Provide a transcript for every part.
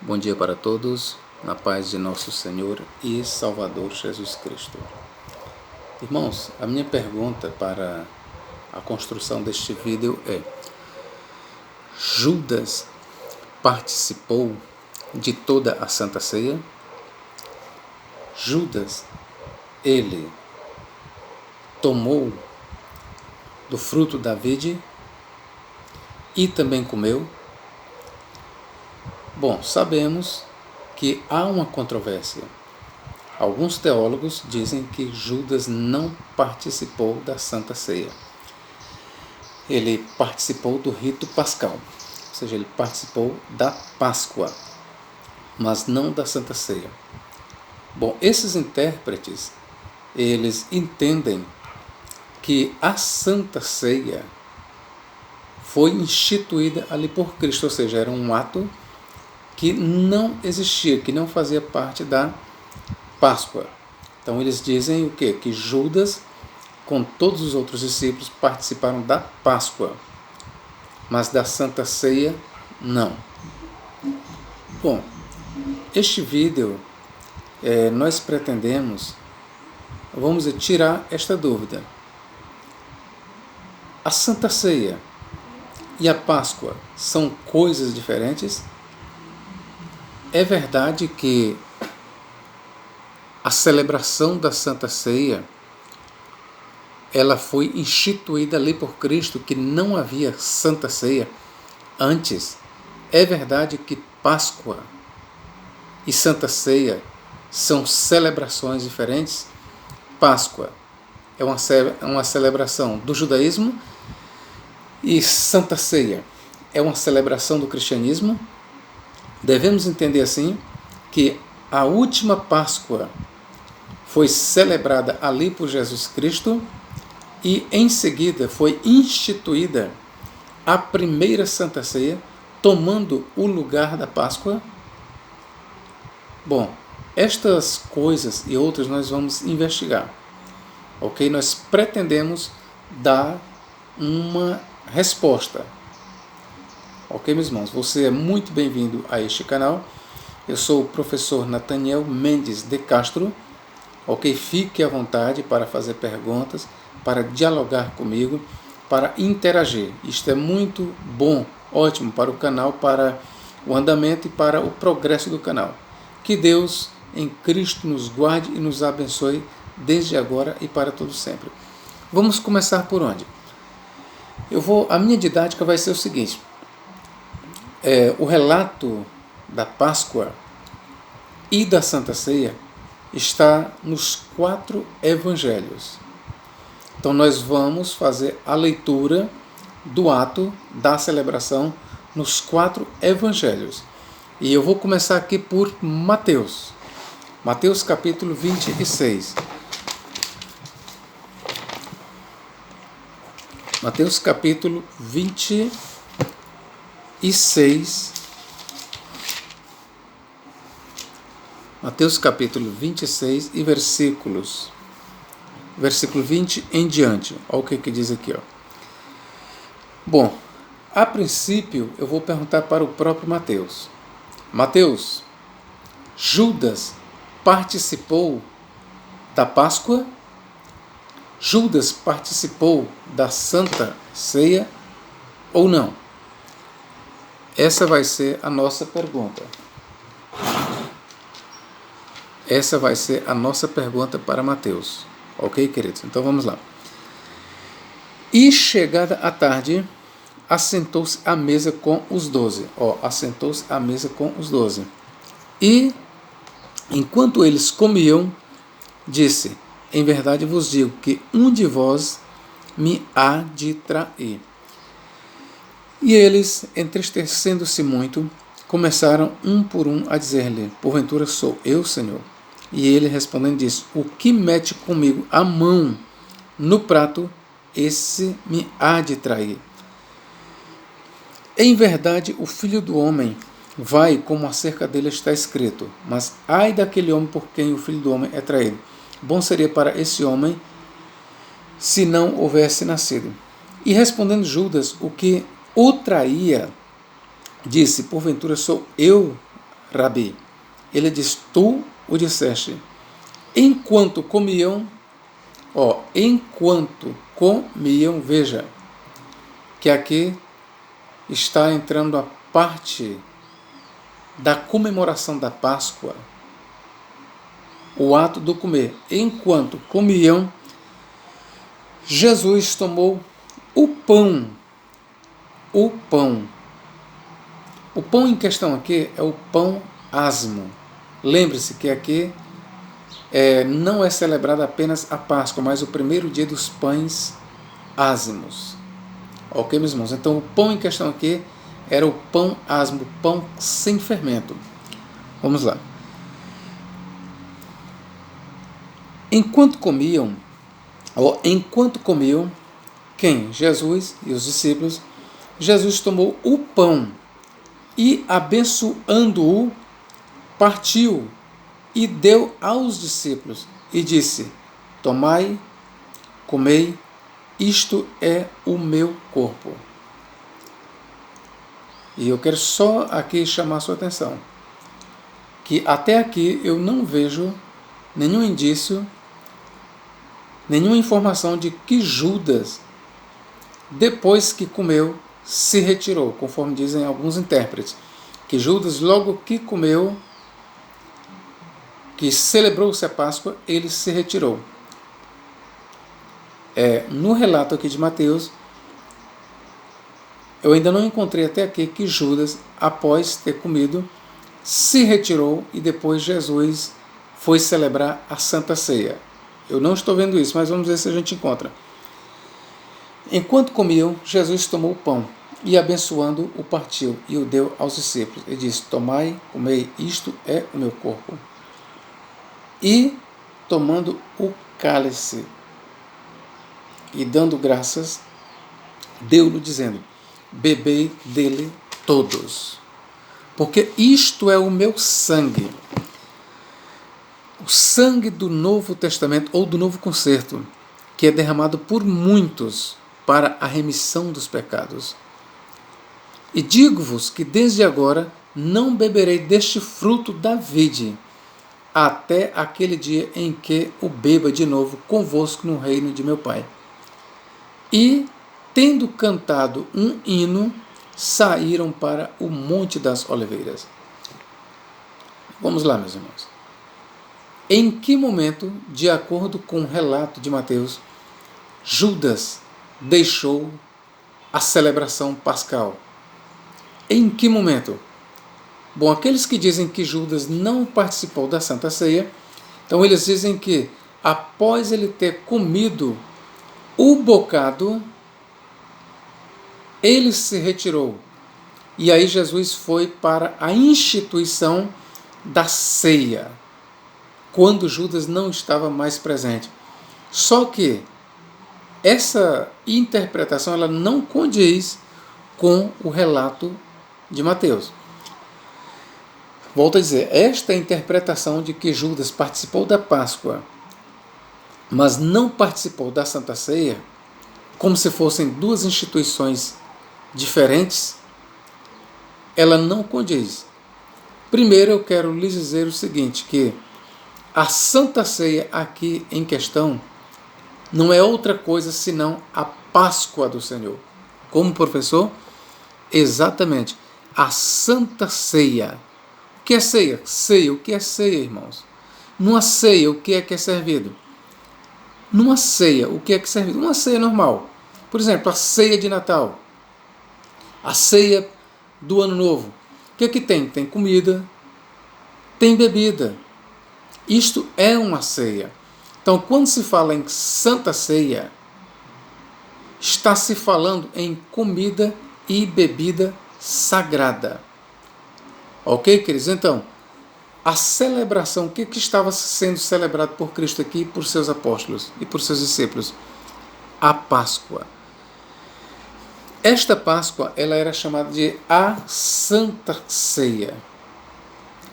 Bom dia para todos, na paz de nosso Senhor e Salvador Jesus Cristo. Irmãos, a minha pergunta para a construção deste vídeo é: Judas participou de toda a Santa Ceia? Judas, ele tomou do fruto da vide e também comeu? Bom, sabemos que há uma controvérsia. Alguns teólogos dizem que Judas não participou da Santa Ceia. Ele participou do rito pascal, ou seja, ele participou da Páscoa, mas não da Santa Ceia. Bom, esses intérpretes, eles entendem que a Santa Ceia foi instituída ali por Cristo, ou seja, era um ato que não existia, que não fazia parte da Páscoa. Então eles dizem o quê? Que Judas, com todos os outros discípulos, participaram da Páscoa, mas da Santa Ceia, não. Bom, este vídeo, nós pretendemos, vamos tirar esta dúvida. A Santa Ceia e a Páscoa são coisas diferentes? É verdade que a celebração da Santa Ceia, ela foi instituída ali por Cristo, que não havia Santa Ceia antes. É verdade que Páscoa e Santa Ceia são celebrações diferentes. Páscoa é uma celebração do judaísmo e Santa Ceia é uma celebração do cristianismo. Devemos entender assim que a última Páscoa foi celebrada ali por Jesus Cristo e em seguida foi instituída a primeira Santa Ceia, tomando o lugar da Páscoa. Bom, estas coisas e outras nós vamos investigar, ok? Nós pretendemos dar uma resposta. Ok, meus irmãos, você é muito bem-vindo a este canal. Eu sou o professor Nathaniel Mendes de Castro. Ok, fique à vontade para fazer perguntas, para dialogar comigo, para interagir. Isto é muito bom, ótimo para o canal, para o andamento e para o progresso do canal. Que Deus em Cristo nos guarde e nos abençoe desde agora e para todo sempre. Vamos começar por onde? A minha didática vai ser o seguinte. O relato da Páscoa e da Santa Ceia está nos 4 evangelhos. Então nós vamos fazer a leitura do ato da celebração nos 4 evangelhos. E eu vou começar aqui por Mateus. Mateus capítulo 26. Mateus capítulo 26. Mateus capítulo 26 e versículo 20 em diante. Olha o que diz aqui. Bom, a princípio eu vou perguntar para o próprio Mateus. Mateus, Judas participou da Páscoa? Judas participou da Santa Ceia ou não? Essa vai ser a nossa pergunta. Essa vai ser a nossa pergunta para Mateus. Ok, queridos? Então vamos lá. E chegada a tarde, assentou-se à mesa com os 12. Assentou-se à mesa com os 12. E, enquanto eles comiam, disse: em verdade vos digo que um de vós me há de trair. E eles, entristecendo-se muito, começaram um por um a dizer-lhe: porventura sou eu, Senhor? E ele respondendo disse: o que mete comigo a mão no prato, esse me há de trair. Em verdade, o Filho do Homem vai como acerca dele está escrito, mas ai daquele homem por quem o Filho do Homem é traído. Bom seria para esse homem se não houvesse nascido. E respondendo Judas, o que o traía, disse: porventura sou eu, Rabi. Ele diz, tu o disseste. Enquanto comiam, veja, que aqui está entrando a parte da comemoração da Páscoa, o ato do comer. Enquanto comiam, Jesus tomou o pão. O pão em questão aqui é o pão asmo. Lembre-se que aqui não é celebrada apenas a Páscoa, mas o primeiro dia dos pães ázimos. Ok, meus irmãos? Então o pão em questão aqui era o pão asmo, pão sem fermento. Vamos lá. Enquanto comiam, quem? Jesus e os discípulos. Jesus tomou o pão e, abençoando-o, partiu e deu aos discípulos e disse, tomai, comei, isto é o meu corpo. E eu quero só aqui chamar a sua atenção, que até aqui eu não vejo nenhum indício, nenhuma informação de que Judas, depois que comeu, se retirou, conforme dizem alguns intérpretes, que Judas, logo que comeu, que celebrou-se a Páscoa, ele se retirou. No relato aqui de Mateus, eu ainda não encontrei até aqui que Judas, após ter comido, se retirou e depois Jesus foi celebrar a Santa Ceia. Eu não estou vendo isso, mas vamos ver se a gente encontra. Enquanto comiam, Jesus tomou o pão e, abençoando, o partiu e o deu aos discípulos. Ele disse, tomai, comei, isto é o meu corpo. E, tomando o cálice e dando graças, deu-lhe dizendo, bebei dele todos, porque isto é o meu sangue, o sangue do Novo Testamento ou do Novo Concerto, que é derramado por muitos para a remissão dos pecados. E digo-vos que desde agora não beberei deste fruto da vide, até aquele dia em que o beba de novo convosco no reino de meu Pai. E, tendo cantado um hino, saíram para o Monte das Oliveiras. Vamos lá, meus irmãos. Em que momento, de acordo com o relato de Mateus, Judas deixou a celebração pascal? Em que momento? Bom, aqueles que dizem que Judas não participou da Santa Ceia, então eles dizem que após ele ter comido o bocado, ele se retirou. E aí Jesus foi para a instituição da ceia, quando Judas não estava mais presente. Só que essa interpretação ela não condiz com o relato de Mateus. Volto a dizer, esta interpretação de que Judas participou da Páscoa, mas não participou da Santa Ceia, como se fossem duas instituições diferentes, ela não condiz. Primeiro eu quero lhes dizer o seguinte, que a Santa Ceia aqui em questão não é outra coisa senão a Páscoa do Senhor. Como professor? Exatamente, a Santa Ceia. O que é ceia? Ceia, o que é ceia, irmãos? Numa ceia, o que é servido? Numa ceia, o que é servido? Uma ceia normal. Por exemplo, a ceia de Natal, a ceia do Ano Novo. O que é que tem? Tem comida, tem bebida. Isto é uma ceia. Então, quando se fala em Santa Ceia, está se falando em comida e bebida sagrada. Ok, queridos? Então, a celebração, o que estava sendo celebrado por Cristo aqui, por seus apóstolos e por seus discípulos? A Páscoa. Esta Páscoa, ela era chamada de a Santa Ceia.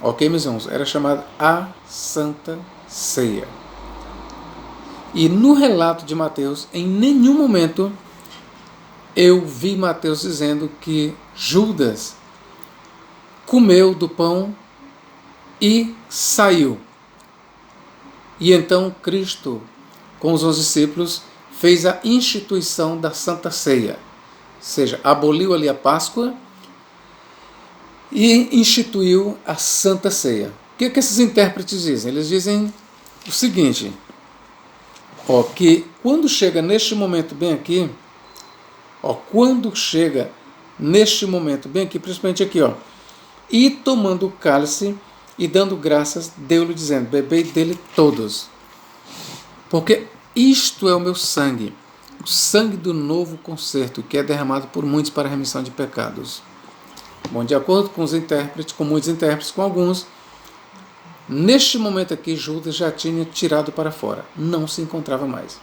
Ok, meus irmãos? Era chamada a Santa Ceia. E no relato de Mateus, em nenhum momento eu vi Mateus dizendo que Judas comeu do pão e saiu. E então Cristo, com os 11 discípulos, fez a instituição da Santa Ceia. Ou seja, aboliu ali a Páscoa e instituiu a Santa Ceia. O que esses intérpretes dizem? Eles dizem o seguinte, que quando chega neste momento bem aqui, principalmente aqui, e tomando o cálice e dando graças, deu-lhe dizendo, bebei dele todos, porque isto é o meu sangue, o sangue do novo concerto, que é derramado por muitos para a remissão de pecados. Bom, de acordo com os intérpretes, com muitos intérpretes, com alguns, neste momento aqui, Judas já tinha tirado para fora, não se encontrava mais.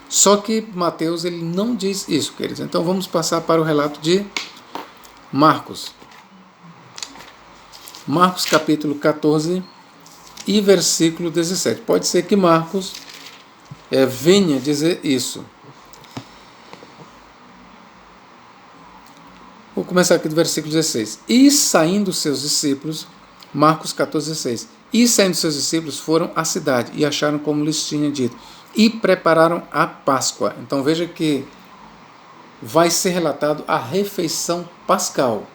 Só que Mateus ele não diz isso, queridos. Então vamos passar para o relato de Marcos. Marcos capítulo 14 e versículo 17. Pode ser que Marcos venha dizer isso. Vou começar aqui do versículo 16. E saindo seus discípulos, Marcos 14, 16. E saindo seus discípulos foram à cidade e acharam como lhes tinha dito. E prepararam a Páscoa. Então veja que vai ser relatado a refeição pascal.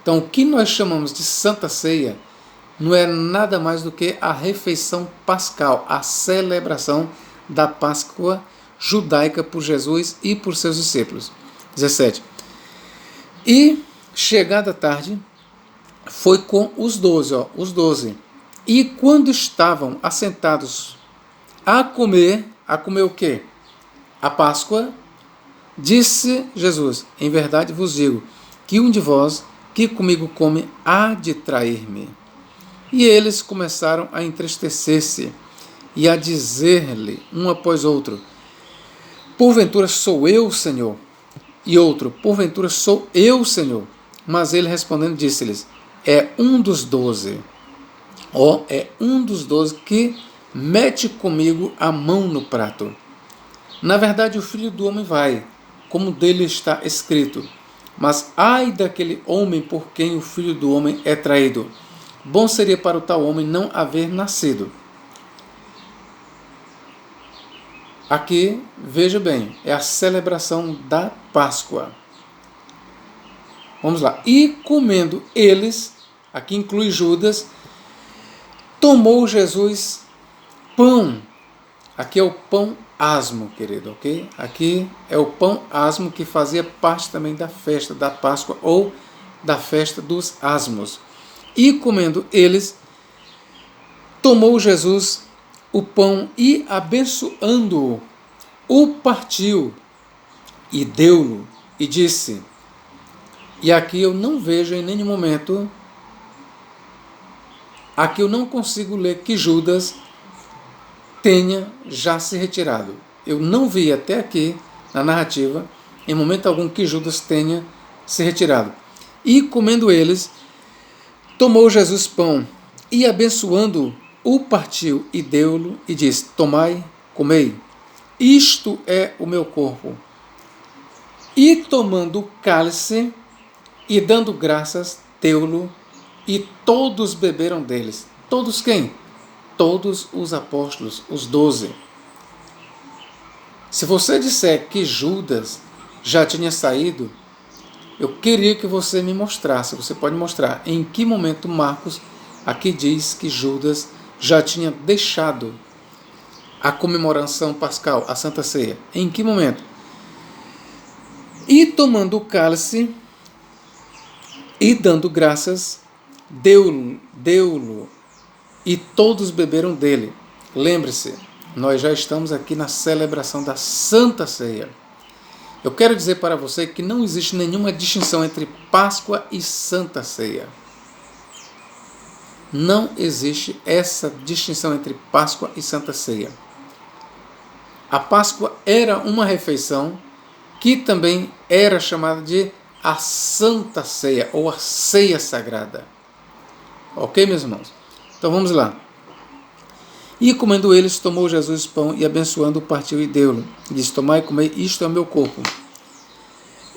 Então o que nós chamamos de Santa Ceia não é nada mais do que a refeição pascal, a celebração da Páscoa judaica por Jesus e por seus discípulos. 17. E chegada a tarde, foi com os 12. E quando estavam assentados a comer o quê? A Páscoa, disse Jesus, em verdade vos digo, que um de vós que comigo come há de trair-me. E eles começaram a entristecer-se e a dizer-lhe um após outro, porventura sou eu, Senhor? E outro, porventura sou eu, Senhor? Mas ele respondendo disse-lhes, é um dos 12. É um dos 12 que mete comigo a mão no prato. Na verdade, o Filho do Homem vai, como dele está escrito. Mas ai daquele homem por quem o Filho do Homem é traído. Bom seria para o tal homem não haver nascido. Aqui, veja bem, é a celebração da Páscoa. Vamos lá. E comendo eles, aqui inclui Judas, tomou Jesus pão. Aqui é o pão asmo, querido, ok? Aqui é o pão asmo que fazia parte também da festa da Páscoa ou da festa dos asmos. E comendo eles, tomou Jesus o pão e abençoando-o, o partiu e deu-lo e disse, e aqui eu não vejo em nenhum momento, aqui eu não consigo ler que Judas tenha já se retirado. Eu não vi até aqui na narrativa, em momento algum, que Judas tenha se retirado. E comendo eles, tomou Jesus pão e abençoando-o, o partiu e deu-lo e disse, tomai, comei, isto é o meu corpo. E tomando o cálice e dando graças, deu-lo e todos beberam deles. Todos quem? Todos os apóstolos, os 12. Se você disser que Judas já tinha saído, eu queria que você me mostrasse, você pode mostrar, em que momento Marcos aqui diz que Judas já tinha deixado a comemoração pascal, a Santa Ceia. Em que momento? E tomando o cálice e dando graças, deu-lo e todos beberam dele. Lembre-se, nós já estamos aqui na celebração da Santa Ceia. Eu quero dizer para você que não existe nenhuma distinção entre Páscoa e Santa Ceia. Não existe essa distinção entre Páscoa e Santa Ceia. A Páscoa era uma refeição que também era chamada de a Santa Ceia ou a Ceia Sagrada. Ok, meus irmãos? Então vamos lá. E comendo eles, tomou Jesus pão e abençoando, partiu e deu-lo. Disse, tomai e comei, isto é o meu corpo.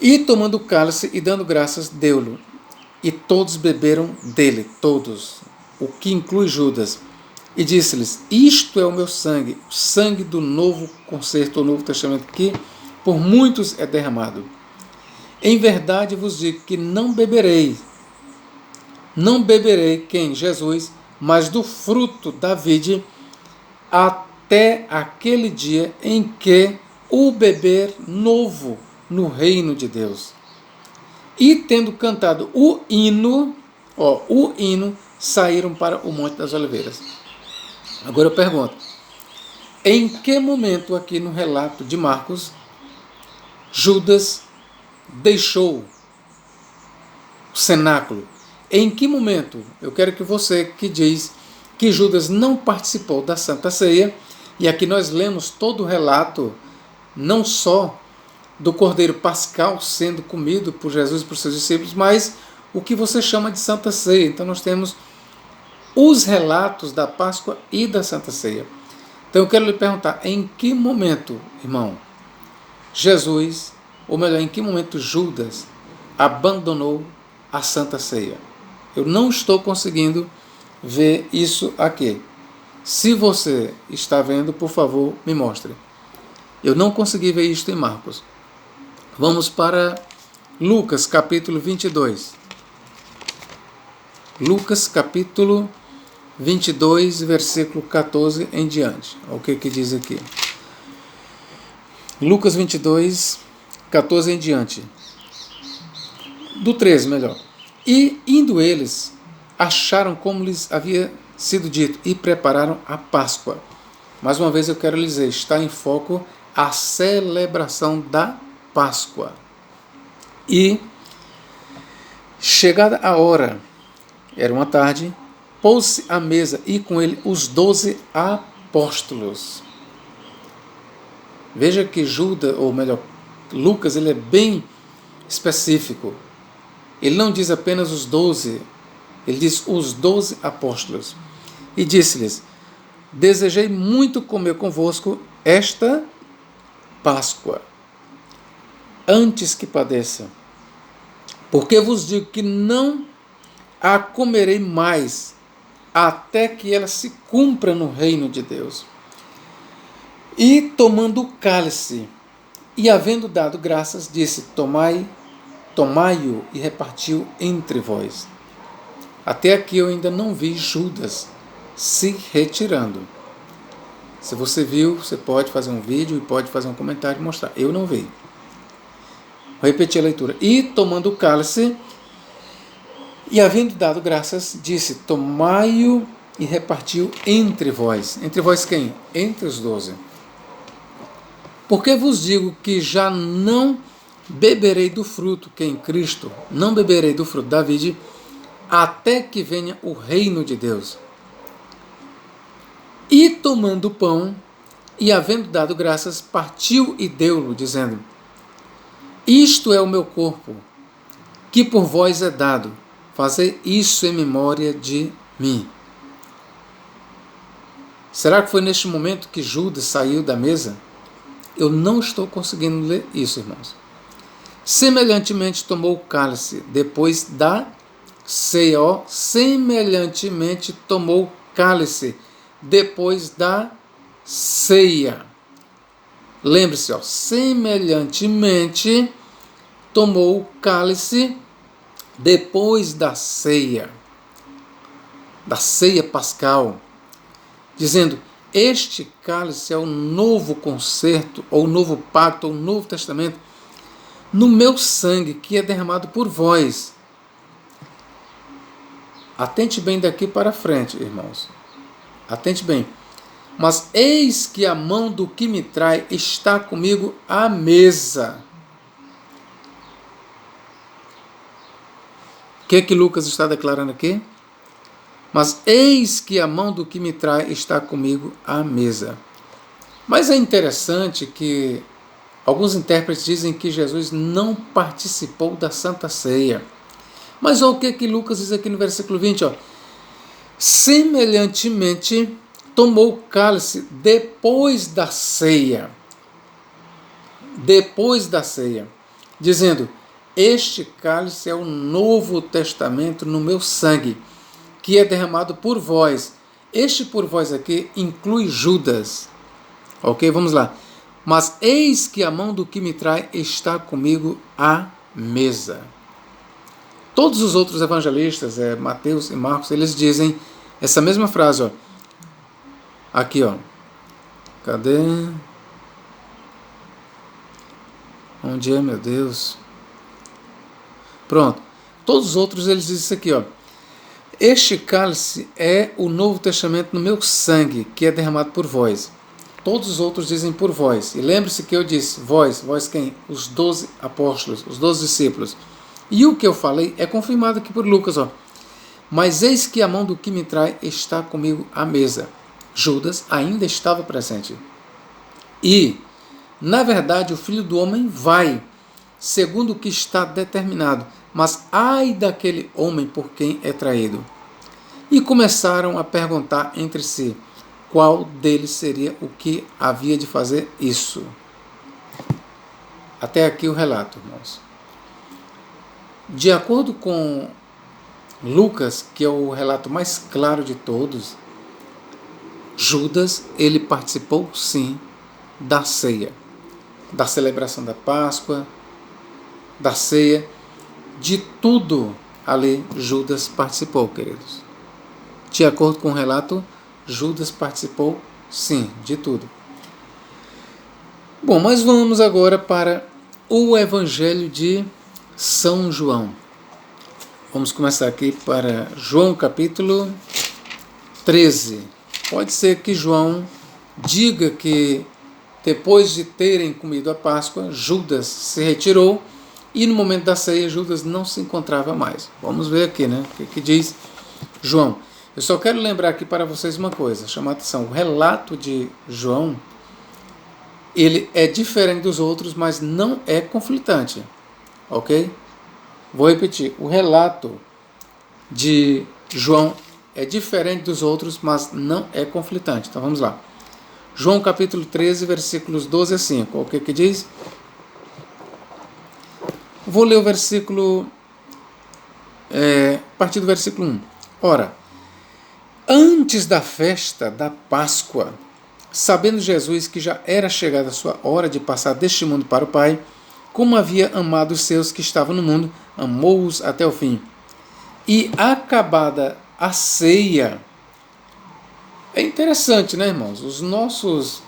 E tomando o cálice e dando graças, deu-lo. E todos beberam dele, todos. o que inclui Judas, e disse-lhes: isto é o meu sangue, o sangue do novo concerto, o Novo Testamento, que por muitos é derramado. Em verdade vos digo que não beberei, quem? Jesus, mas do fruto da vide, até aquele dia em que o beber novo no reino de Deus. E tendo cantado o hino, saíram para o Monte das Oliveiras. Agora eu pergunto, em que momento aqui no relato de Marcos, Judas deixou o cenáculo? Em que momento? Eu quero que você que diz que Judas não participou da Santa Ceia, e aqui nós lemos todo o relato, não só do Cordeiro Pascal sendo comido por Jesus e por seus discípulos, mas o que você chama de Santa Ceia. Então nós temos os relatos da Páscoa e da Santa Ceia. Então eu quero lhe perguntar, em que momento, irmão, Jesus, ou melhor, em que momento Judas abandonou a Santa Ceia? Eu não estou conseguindo ver isso aqui. Se você está vendo, por favor, me mostre. Eu não consegui ver isto em Marcos. Vamos para Lucas, capítulo 22. Lucas, capítulo 22, versículo 14 em diante. Olha o que diz aqui. Lucas 22, 14 em diante. Do 13, melhor. E, indo eles, acharam como lhes havia sido dito e prepararam a Páscoa. Mais uma vez eu quero lhes dizer, está em foco a celebração da Páscoa. E, chegada a hora, era uma tarde, pôs-se à mesa e com ele os 12 apóstolos. Veja que Judas, ou melhor, Lucas, ele é bem específico. Ele não diz apenas os 12, ele diz os 12 apóstolos. E disse-lhes: desejei muito comer convosco esta Páscoa, antes que padeça, porque vos digo que não a comerei mais, até que ela se cumpra no reino de Deus. E tomando o cálice, e havendo dado graças, disse: tomai-o e repartiu entre vós. Até aqui eu ainda não vi Judas se retirando. Se você viu, você pode fazer um vídeo e pode fazer um comentário e mostrar. Eu não vi. Vou repetir a leitura. E tomando o cálice, e havendo dado graças, disse: tomai-o e repartiu entre vós. Entre vós quem? Entre os 12. Porque vos digo que já não beberei do fruto, que em Cristo, não beberei do fruto da vide, até que venha o reino de Deus. E tomando o pão, e havendo dado graças, partiu e deu-lo, dizendo: isto é o meu corpo, que por vós é dado. Fazei isso em memória de mim. Será que foi neste momento que Judas saiu da mesa? Eu não estou conseguindo ler isso, irmãos. Semelhantemente tomou o cálice depois da ceia. Semelhantemente tomou o cálice depois da ceia. Lembre-se, semelhantemente tomou o cálice depois da ceia pascal, dizendo: este cálice é o novo concerto, ou o novo pacto, ou o novo testamento, no meu sangue, que é derramado por vós. Atente bem daqui para frente, irmãos. Atente bem. Mas eis que a mão do que me trai está comigo à mesa. O que Lucas está declarando aqui? Mas eis que a mão do que me trai está comigo à mesa. Mas é interessante que alguns intérpretes dizem que Jesus não participou da Santa Ceia. Mas olha o que Lucas diz aqui no versículo 20. Semelhantemente, tomou o cálice depois da ceia. Depois da ceia. Dizendo: este cálice é o novo testamento no meu sangue, que é derramado por vós. Este por vós aqui inclui Judas. Ok? Vamos lá. Mas eis que a mão do que me trai está comigo à mesa. Todos os outros evangelistas, Mateus e Marcos, eles dizem essa mesma frase. Ó. Aqui, ó. Cadê? Onde é, meu Deus? Pronto. Todos os outros, eles dizem isso aqui, ó. Este cálice é o Novo Testamento no meu sangue, que é derramado por vós. Todos os outros dizem por vós. E lembre-se que eu disse, vós quem? Os 12 apóstolos, os 12 discípulos. E o que eu falei é confirmado aqui por Lucas, ó. Mas eis que a mão do que me trai está comigo à mesa. Judas ainda estava presente. E, na verdade, o Filho do Homem vai, segundo o que está determinado. Mas ai daquele homem por quem é traído. E começaram a perguntar entre si, qual deles seria o que havia de fazer isso. Até aqui o relato, irmãos. De acordo com Lucas, que é o relato mais claro de todos, Judas, ele participou sim da ceia, da celebração da Páscoa, da ceia, de tudo ali Judas participou, queridos. De acordo com o relato, Judas participou sim, de tudo. Bom, mas vamos agora para o Evangelho de São João. Vamos começar aqui para João capítulo 13. Pode ser que João diga que depois de terem comido a Páscoa, Judas se retirou e no momento da ceia Judas não se encontrava mais. Vamos ver aqui, né? O que diz João. Eu só quero lembrar aqui para vocês uma coisa, chamar a atenção. O relato de João, ele é diferente dos outros, mas não é conflitante. Ok? Vou repetir. O relato de João é diferente dos outros, mas não é conflitante. Então vamos lá. João capítulo 13, versículos 12 a 5. O que diz? Vou ler o versículo, a partir do versículo 1. Ora, antes da festa da Páscoa, sabendo Jesus que já era chegada a sua hora de passar deste mundo para o Pai, como havia amado os seus que estavam no mundo, amou-os até o fim. E acabada a ceia, é interessante, né, irmãos? Os nossos,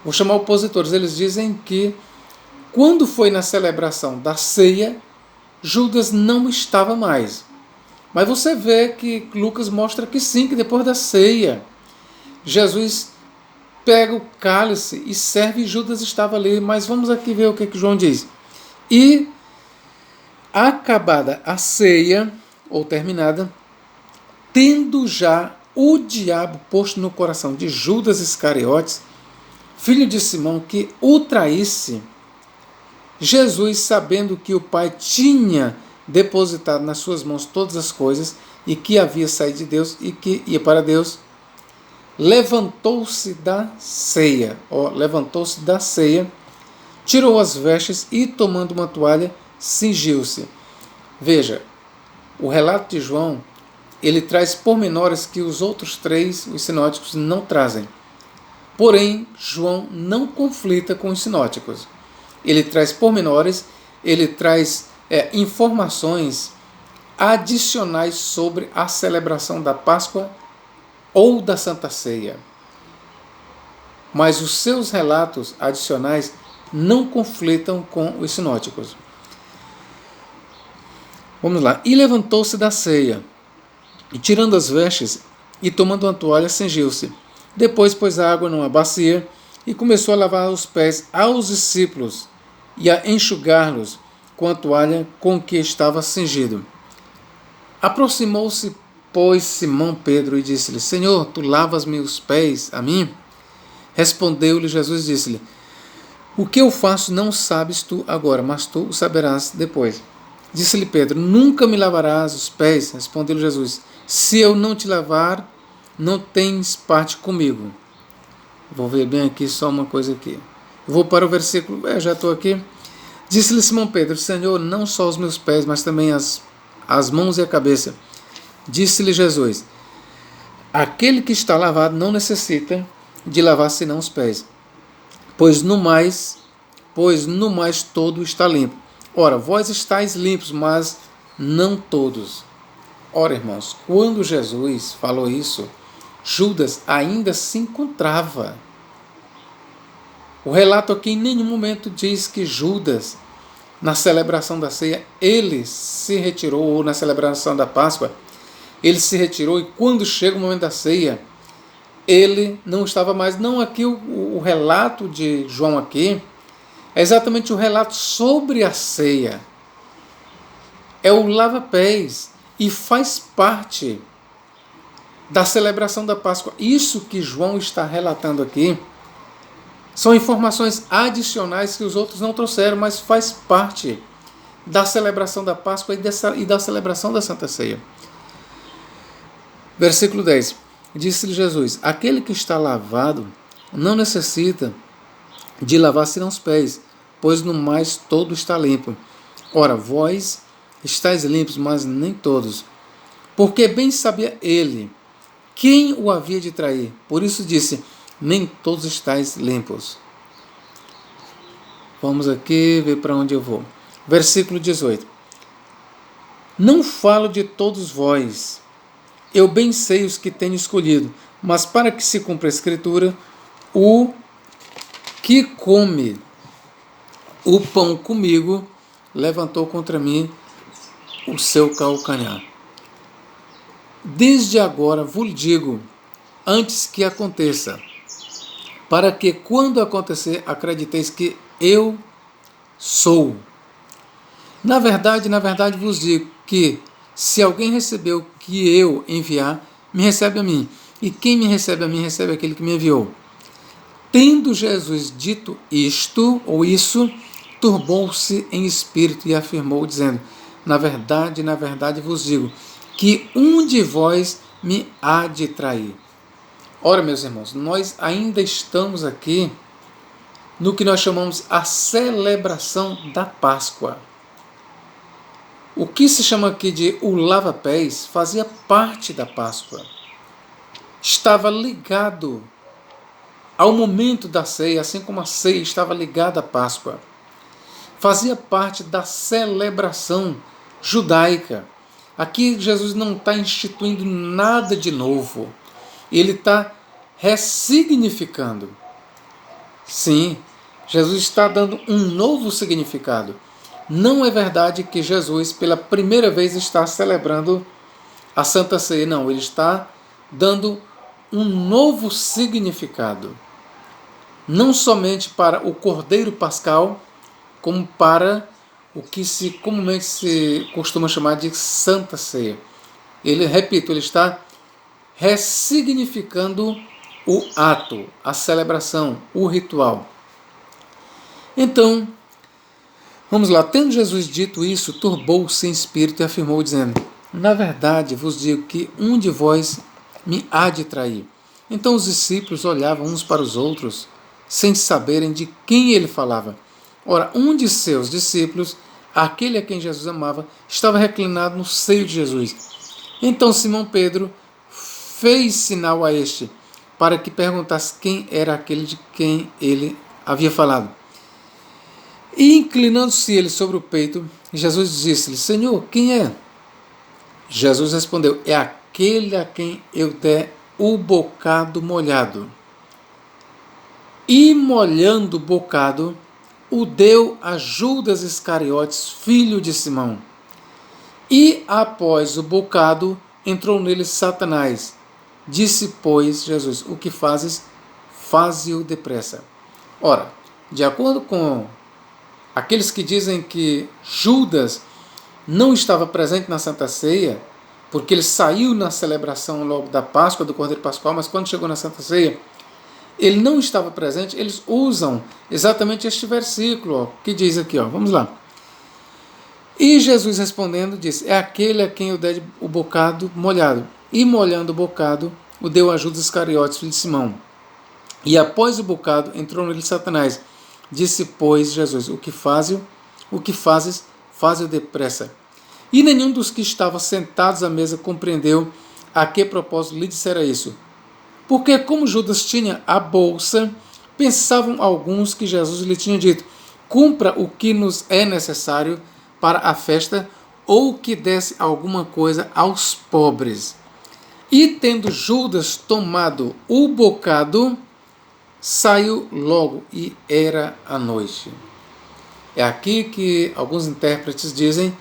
vou chamar opositores, eles dizem que quando foi na celebração da ceia, Judas não estava mais. Mas você vê que Lucas mostra que sim, que depois da ceia, Jesus pega o cálice e serve, e Judas estava ali. Mas vamos aqui ver o que João diz. E, acabada a ceia, ou terminada, tendo já o diabo posto no coração de Judas Iscariotes, filho de Simão, que o traísse, Jesus, sabendo que o Pai tinha depositado nas suas mãos todas as coisas e que havia saído de Deus e que ia para Deus, levantou-se da ceia, tirou as vestes e, tomando uma toalha, cingiu-se. Veja, o relato de João, ele traz pormenores que os outros três, os sinóticos, não trazem. Porém, João não conflita com os sinóticos. Ele traz pormenores, ele traz informações adicionais sobre a celebração da Páscoa ou da Santa Ceia. Mas os seus relatos adicionais não conflitam com os sinóticos. Vamos lá. E levantou-se da ceia, e tirando as vestes, e tomando uma toalha, cingiu-se. Depois pôs a água numa bacia, e começou a lavar os pés aos discípulos, e a enxugá-los com a toalha com que estava cingido. Aproximou-se, pois, Simão Pedro, e disse-lhe: Senhor, tu lavas-me os pés a mim? Respondeu-lhe Jesus, disse-lhe: O que eu faço não sabes tu agora, mas tu o saberás depois. Disse-lhe Pedro: Nunca me lavarás os pés. Respondeu-lhe Jesus: Se eu não te lavar, não tens parte comigo. Vou ver bem aqui só uma coisa aqui. Vou para o versículo, já estou aqui. Disse-lhe Simão Pedro: Senhor, não só os meus pés, mas também as mãos e a cabeça. Disse-lhe Jesus: aquele que está lavado não necessita de lavar senão os pés, pois no mais todo está limpo. Ora, vós estáis limpos, mas não todos. Ora, irmãos, quando Jesus falou isso, Judas ainda se encontrava. O relato aqui em nenhum momento diz que Judas, na celebração da ceia, ele se retirou, ou na celebração da Páscoa, ele se retirou, e quando chega o momento da ceia, ele não estava mais. Não, aqui o relato de João aqui é exatamente o relato sobre a ceia. É o lava-pés e faz parte da celebração da Páscoa. Isso que João está relatando aqui são informações adicionais que os outros não trouxeram, mas faz parte da celebração da Páscoa e da celebração da Santa Ceia. Versículo 10. Disse-lhe Jesus: aquele que está lavado não necessita de lavar senão os pés, pois no mais todo está limpo. Ora, vós estáis limpos, mas nem todos. Porque bem sabia ele quem o havia de trair. Por isso disse: nem todos estáis limpos. Vamos aqui ver para onde eu vou. Versículo 18. Não falo de todos vós, eu bem sei os que tenho escolhido, mas para que se cumpra a Escritura, o que come o pão comigo levantou contra mim o seu calcanhar. Desde agora vos digo, antes que aconteça, para que quando acontecer acrediteis que eu sou. Na verdade vos digo que se alguém recebeu o que eu enviar, me recebe a mim. E quem me recebe a mim, recebe aquele que me enviou. Tendo Jesus dito isto, ou isso, turbou-se em espírito e afirmou, dizendo: na verdade vos digo, que um de vós me há de trair. Ora, meus irmãos, nós ainda estamos aqui no que nós chamamos a celebração da Páscoa. O que se chama aqui de o lava-pés fazia parte da Páscoa. Estava ligado ao momento da ceia, assim como a ceia estava ligada à Páscoa. Fazia parte da celebração judaica. Aqui Jesus não está instituindo nada de novo. Ele está ressignificando. Sim, Jesus está dando um novo significado. Não é verdade que Jesus, pela primeira vez, está celebrando a Santa Ceia. Não, ele está dando um novo significado. Não somente para o Cordeiro Pascal, como para o que comumente se costuma chamar de Santa Ceia. Ele está ressignificando o ato, a celebração, o ritual. Então, vamos lá. Tendo Jesus dito isso, turbou-se em espírito e afirmou, dizendo: na verdade vos digo que um de vós me há de trair. Então os discípulos olhavam uns para os outros, sem saberem de quem ele falava. Ora, um de seus discípulos, aquele a quem Jesus amava, estava reclinado no seio de Jesus. Então Simão Pedro fez sinal a este, para que perguntasse quem era aquele de quem ele havia falado. E inclinando-se ele sobre o peito, Jesus disse-lhe: Senhor, quem é? Jesus respondeu: é aquele a quem eu der o bocado molhado. E molhando o bocado, o deu a Judas Iscariotes, filho de Simão. E após o bocado, entrou nele Satanás. Disse, pois, Jesus: o que fazes, faze-o depressa. Ora, de acordo com aqueles que dizem que Judas não estava presente na Santa Ceia, porque ele saiu na celebração logo da Páscoa, do Cordeiro Pascual, mas quando chegou na Santa Ceia, ele não estava presente, eles usam exatamente este versículo, que diz aqui, vamos lá. E Jesus respondendo disse: é aquele a quem eu der o bocado molhado. E molhando o bocado, o deu a Judas Iscariotes, filho de Simão. E após o bocado, entrou nele Satanás. Disse, pois, Jesus: o que fazes, faze-o depressa. E nenhum dos que estavam sentados à mesa compreendeu a que propósito lhe dissera isso. Porque, como Judas tinha a bolsa, pensavam alguns que Jesus lhe tinha dito: cumpra o que nos é necessário para a festa, ou que desse alguma coisa aos pobres. E tendo Judas tomado o bocado, saiu logo, e era a noite. É aqui que alguns intérpretes dizem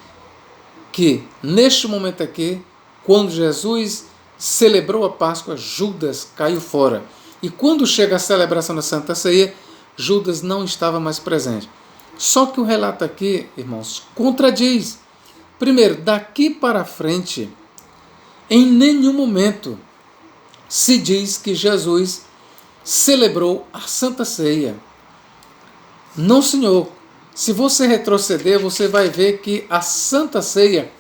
que, neste momento aqui, quando Jesus celebrou a Páscoa, Judas caiu fora. E quando chega a celebração da Santa Ceia, Judas não estava mais presente. Só que o relato aqui, irmãos, contradiz. Primeiro, daqui para frente, em nenhum momento se diz que Jesus celebrou a Santa Ceia. Não, senhor. Se você retroceder, você vai ver que a Santa Ceia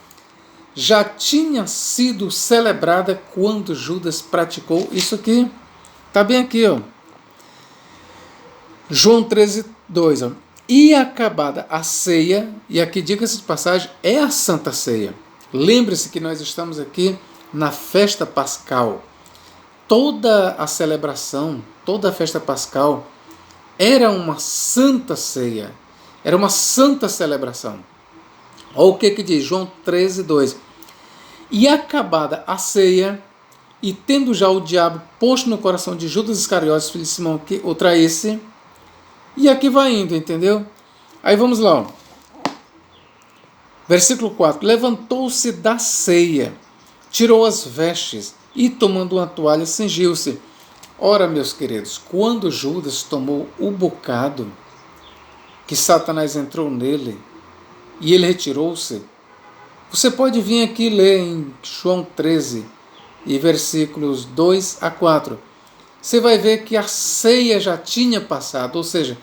já tinha sido celebrada quando Judas praticou isso aqui. Está bem aqui, ó. João 13, 2. Ó. E acabada a ceia, e aqui diga-se de passagem, é a Santa Ceia. Lembre-se que nós estamos aqui na festa pascal. Toda a celebração, toda a festa pascal era uma santa ceia. Era uma santa celebração. Olha o que diz João 13, 2. E acabada a ceia, e tendo já o diabo posto no coração de Judas Iscariotes, filho de Simão, que o traísse, e aqui vai indo, entendeu? Aí vamos lá. Ó. Versículo 4. Levantou-se da ceia, tirou as vestes, e tomando uma toalha, cingiu-se. Ora, meus queridos, quando Judas tomou o bocado, que Satanás entrou nele, e ele retirou-se, você pode vir aqui ler em João 13, e versículos 2 a 4. Você vai ver que a ceia já tinha passado, ou seja,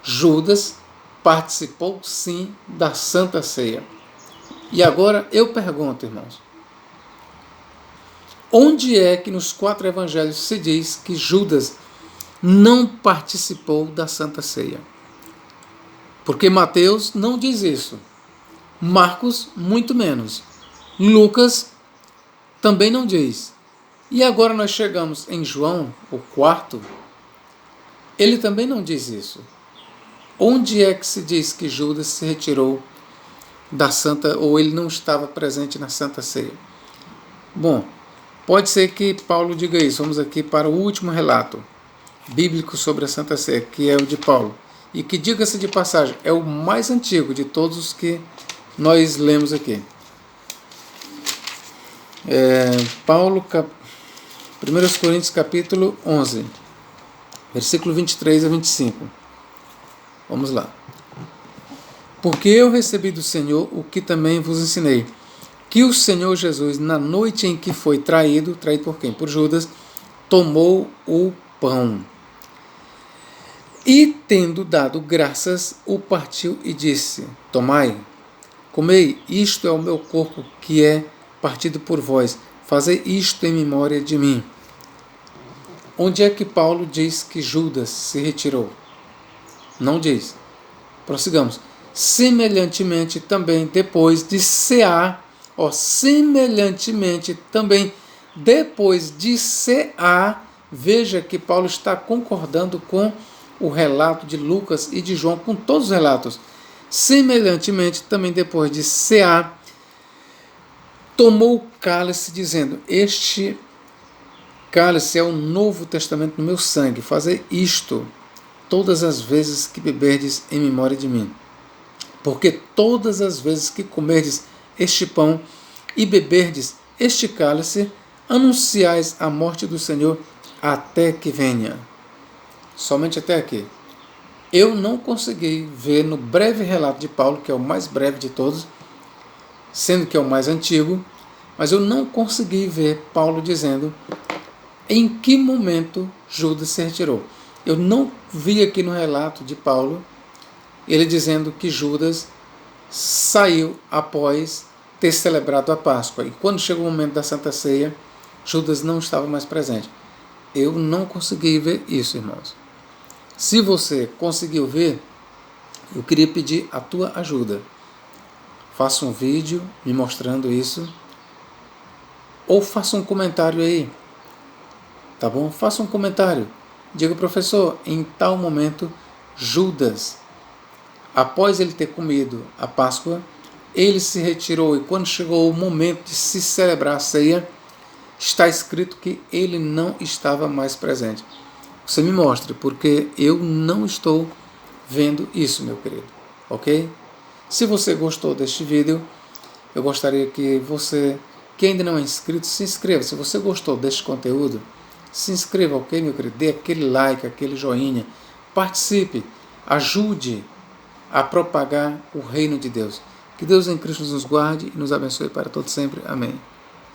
Judas participou sim da Santa Ceia. E agora eu pergunto, irmãos, onde é que nos 4 evangelhos se diz que Judas não participou da Santa Ceia? Porque Mateus não diz isso. Marcos, muito menos. Lucas também não diz. E agora nós chegamos em João, o 4, ele também não diz isso. Onde é que se diz que Judas se retirou da Santa, ou ele não estava presente na Santa Ceia? Bom, pode ser que Paulo diga isso. Vamos aqui para o último relato bíblico sobre a Santa Ceia, que é o de Paulo. E que, diga-se de passagem, é o mais antigo de todos os que nós lemos aqui. Paulo, 1 Coríntios capítulo 11, versículo 23 a 25. Vamos lá. Porque eu recebi do Senhor o que também vos ensinei, que o Senhor Jesus, na noite em que foi traído por quem? Por Judas, tomou o pão. E, tendo dado graças, o partiu e disse: tomai, comei, isto é o meu corpo que é partido por vós. Fazei isto em memória de mim. Onde é que Paulo diz que Judas se retirou? Não diz. Prossigamos. Semelhantemente também depois de cear, veja que Paulo está concordando com o relato de Lucas e de João, com todos os relatos. Semelhantemente também depois de cear, tomou o cálice, dizendo: este cálice é o Novo Testamento no meu sangue. Fazei isto todas as vezes que beberdes em memória de mim. Porque todas as vezes que comerdes este pão e beberdes este cálice, anunciais a morte do Senhor até que venha. Somente até aqui. Eu não consegui ver no breve relato de Paulo, que é o mais breve de todos, sendo que é o mais antigo, mas eu não consegui ver Paulo dizendo em que momento Judas se retirou. Eu não vi aqui no relato de Paulo ele dizendo que Judas saiu após ter celebrado a Páscoa. E quando chegou o momento da Santa Ceia, Judas não estava mais presente. Eu não consegui ver isso, irmãos. Se você conseguiu ver, eu queria pedir a tua ajuda. faça um vídeo me mostrando isso, ou faça um comentário aí, tá bom? Faça um comentário. Diga, professor, em tal momento, Judas, após ele ter comido a Páscoa, ele se retirou, e quando chegou o momento de se celebrar a ceia, está escrito que ele não estava mais presente. Você me mostre, porque eu não estou vendo isso, meu querido, ok? Se você gostou deste vídeo, eu gostaria que você, que ainda não é inscrito, se inscreva. Se você gostou deste conteúdo, se inscreva, ok, meu querido? Dê aquele like, aquele joinha, participe, ajude a propagar o reino de Deus. Que Deus em Cristo nos guarde e nos abençoe para todo sempre. Amém.